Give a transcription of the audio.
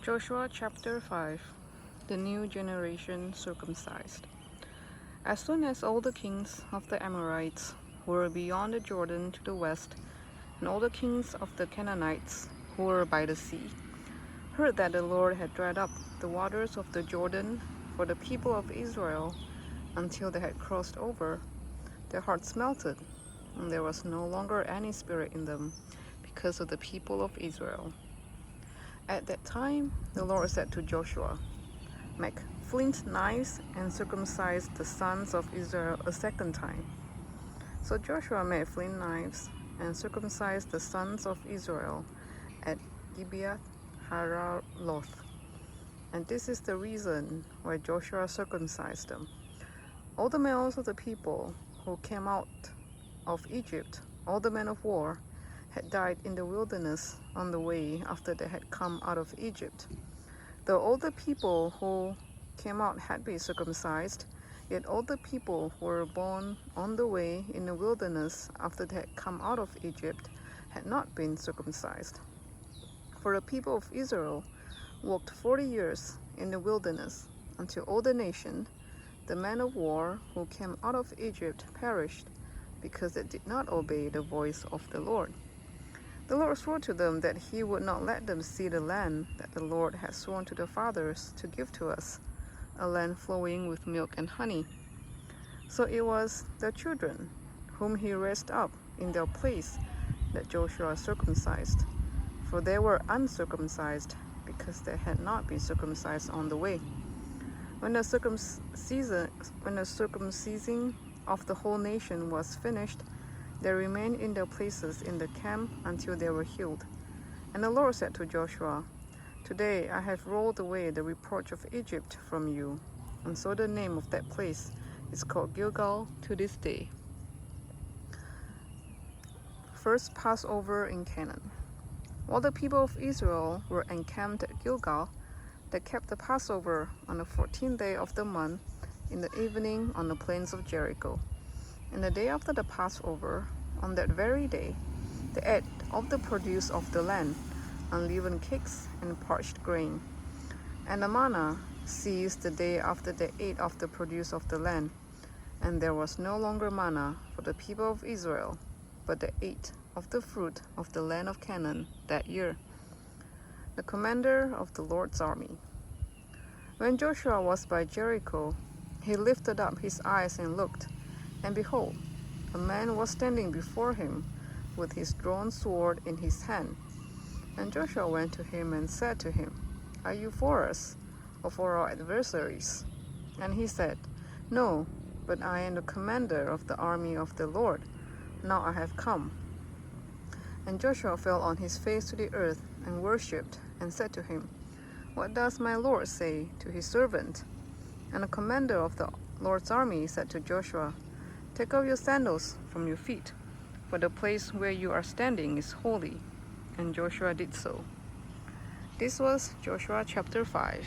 Joshua chapter 5. The new generation circumcised. As soon as all the kings of the Amorites who were beyond the Jordan to the west, and all the kings of the Canaanites who were by the sea, heard that the Lord had dried up the waters of the Jordan for the people of Israel until they had crossed over, their hearts melted, and there was no longer any spirit in them because of the people of Israel. At that time, the Lord said to Joshua, "Make flint knives and circumcise the sons of Israel a second time." So Joshua made flint knives and circumcised the sons of Israel at Gibeath Haraloth. And this is the reason why Joshua circumcised them. All the males of the people who came out of Egypt, all the men of war, had died in the wilderness on the way after they had come out of Egypt. Though all the people who came out had been circumcised, yet all the people who were born on the way in the wilderness after they had come out of Egypt had not been circumcised. For the people of Israel walked 40 years in the wilderness until all the nation, the men of war who came out of Egypt, perished because they did not obey the voice of the Lord. The Lord swore to them that he would not let them see the land that the Lord had sworn to their fathers to give to us, a land flowing with milk and honey. So it was their children, whom he raised up in their place, that Joshua circumcised, for they were uncircumcised, because they had not been circumcised on the way. When the circumcising of the whole nation was finished, they remained in their places in the camp until they were healed. And the Lord said to Joshua, "Today I have rolled away the reproach of Egypt from you." And so the name of that place is called Gilgal to this day. First Passover in Canaan. While the people of Israel were encamped at Gilgal, they kept the Passover on the 14th day of the month in the evening on the plains of Jericho. And the day after the Passover, on that very day, they ate of the produce of the land, unleavened cakes and parched grain. And the manna ceased the day after they ate of the produce of the land, and there was no longer manna for the people of Israel, but they ate of the fruit of the land of Canaan that year. The commander of the Lord's army. When Joshua was by Jericho, he lifted up his eyes and looked, and behold, a man was standing before him with his drawn sword in his hand. And Joshua went to him and said to him, "Are you for us, or for our adversaries?" And he said, "No, but I am the commander of the army of the Lord. Now I have come." And Joshua fell on his face to the earth and worshipped, and said to him, "What does my Lord say to his servant?" And the commander of the Lord's army said to Joshua, "Take off your sandals from your feet, for the place where you are standing is holy." And Joshua did so. This was Joshua chapter 5.